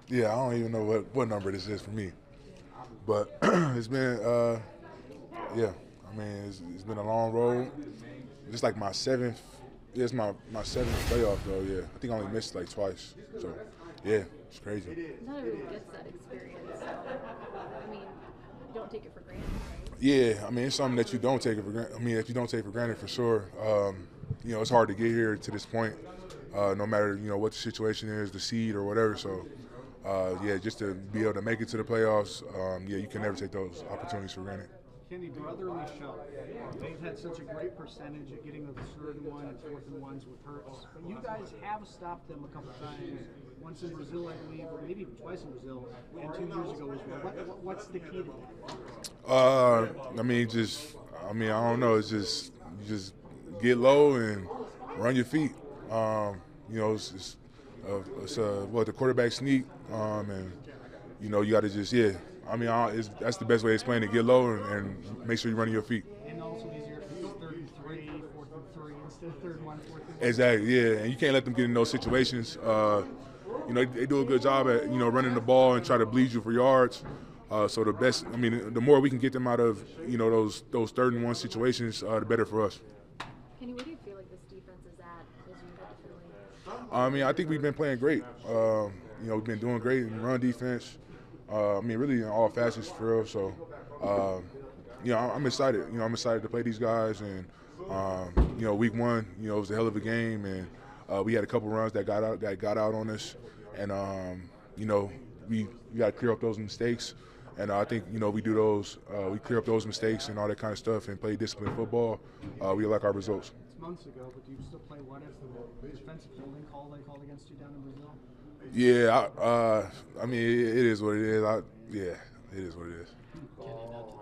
Yeah, I don't even know what number this is for me, but it's been yeah. I mean, it's been a long road. It's like my seventh. Yeah, it's my seventh playoff though. Yeah, I think I only missed like twice. So yeah, it's crazy. Not everyone gets that experience, so I mean, you don't take it for granted, right? Yeah, I mean, it's something that you don't take it for granted. I mean, that you don't take for granted for sure. It's hard to get here to this point, no matter what the situation is, the seed or whatever. So, yeah, just to be able to make it to the playoffs, yeah, you can never take those opportunities for granted. Kenny, brotherly shove. They've had such a great percentage of getting the third and one and fourth and ones with Hurts. But you guys have stopped them a couple times. Once in Brazil, I believe, or maybe even twice in Brazil, and 2 years ago as well. What's the key to that? I mean, I don't know. It's just you just get low and run your feet. It's the quarterback sneak, and you got to just yeah. I mean, that's the best way to explain it. Get low and make sure you're running your feet. And also easier if it's third and three, fourth and three instead of third and one, fourth and one. Exactly, yeah, and you can't let them get in those situations. They do a good job at running the ball and try to bleed you for yards. So the more we can get them out of those third and one situations, the better for us. Kenny, where do you feel like this defense is at as you head to Philly? I mean, I think we've been playing great. We've been doing great in run defense. I mean, really in all facets for real. So, I'm excited. I'm excited to play these guys. And week one, it was a hell of a game, and we had a couple runs that got out on us, and we got to clear up those mistakes. And I think we do those. We clear up those mistakes and all that kind of stuff, and play disciplined football. We like our results. It's months ago, but do you still play what as the defensive holding call they called against you down in Brazil? Yeah, I mean, it is what it is. Yeah, it is what it is. Kenny,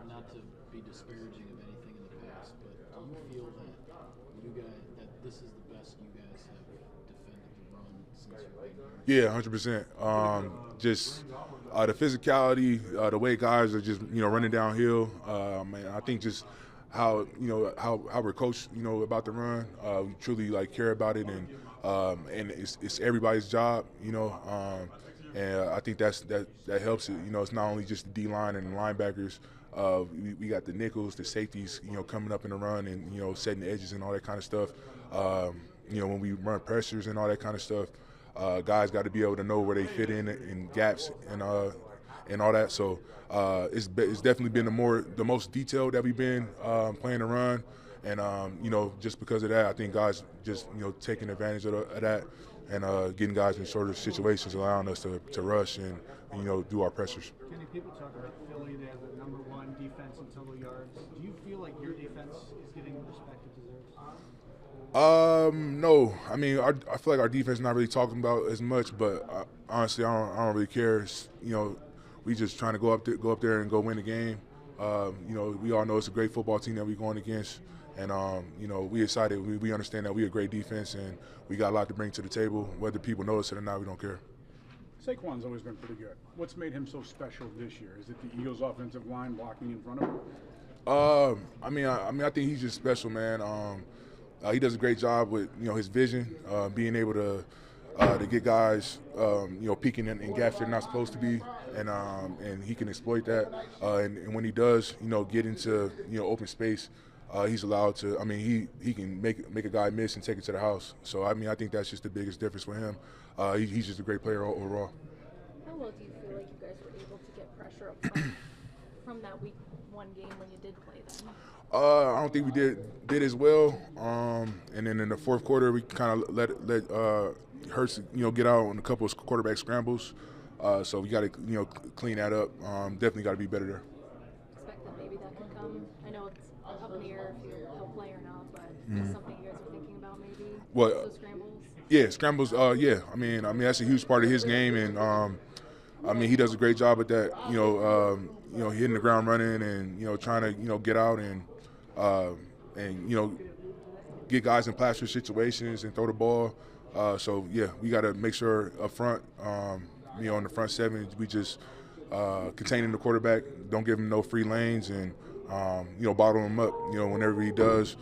not to be disparaging of anything in the past, but do you feel that this is the best you guys have defended the run since you've been here? Yeah, 100%. Just the physicality, the way guys are just running downhill. Man, I think just how we're coached about the run. We truly care about it, and it's everybody's job. And I think that helps it. It's not only just the D line and the linebackers. We got the nickels, the safeties, coming up in the run and setting the edges and all that kind of stuff. When we run pressures and all that kind of stuff, guys got to be able to know where they fit in gaps and all that. So it's definitely been the most detailed that we've been playing the run, and just because of that, I think guys just taking advantage of that and getting guys in shorter situations, allowing us to rush and do our pressures. Kenny, people talk about Philly. They have the number one defense in total yards. Do you feel like your defense is getting the respect it deserves? No. I mean, I feel like our defense is not really talking about as much, but honestly, I don't really care. We just trying to go up there and go win the game. We all know it's a great football team that we're going against, and we excited. We understand that we a great defense, and we got a lot to bring to the table. Whether people notice it or not, we don't care. Saquon's always been pretty good. What's made him so special this year? Is it the Eagles' offensive line blocking in front of him? I think he's just special, man. He does a great job with his vision, being able to get guys peeking in gaps they're not supposed to be, and he can exploit that. And when he does, get into open space, he's allowed to. I mean, he can make a guy miss and take it to the house. So I think that's just the biggest difference for him. He's just a great player overall. How well do you feel like you guys were able to get pressure up front from that week one game when you did play them? I don't think we did as well. And then in the fourth quarter, we kind of let Hurts get out on a couple of quarterback scrambles. So we got to clean that up. Definitely got to be better there. Expect that maybe that can come. I know it's up in the air if he'll play or not, but just something you guys are thinking about maybe. What? Those scrambles. Yeah, scrambles. Yeah. I mean that's a huge part of his game, and he does a great job at that. Hitting the ground running and trying to get out and get guys in plaster situations and throw the ball. So yeah, we got to make sure up front, in the front seven, we just containing the quarterback, don't give him no free lanes, and bottle him up. Whenever he does,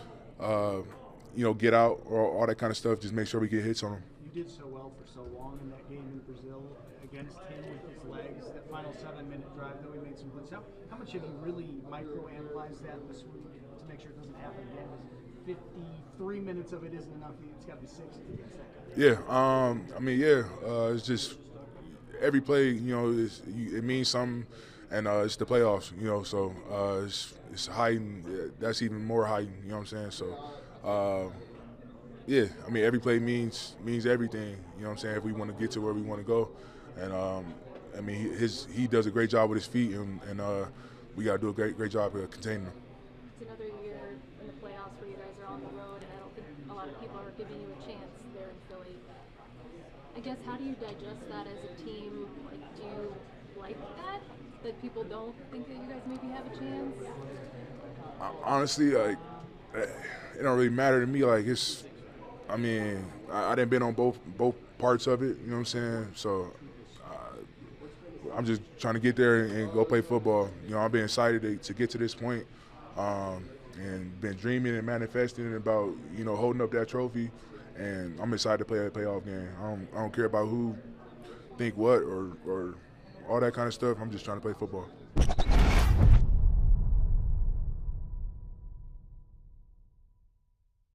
get out or all that kind of stuff, just make sure we get hits on him. You did so well for so long in that game in Brazil against him. with his legs. That final 7-minute drive, though, he made some blitz. How much have you really micro-analyzed that this week to make sure it doesn't happen again? 53 minutes of it isn't enough. It's got to be 60 against that guy. Yeah, I mean, yeah, it's just every play, you know, it means something, and it's the playoffs, you know, so it's heightened. That's even more heightened, you know what I'm saying? So, yeah, I mean, every play means everything, you know what I'm saying, if we want to get to where we want to go. And, I mean, he does a great job with his feet, and we got to do a great job of containing him. It's another year in the playoffs where you guys are on the road, and I don't think a lot of people are giving you a chance there in Philly. I guess, how do you digest that as a team? Like, do you like that people don't think that you guys maybe have a chance? Honestly, like, it don't really matter to me. Like, I mean, I done been on both parts of it, you know what I'm saying? So I'm just trying to get there and go play football. You know, I've been excited to get to this point, and been dreaming and manifesting about, you know, holding up that trophy. And I'm excited to play that playoff game. I don't care about who think what or all that kind of stuff. I'm just trying to play football.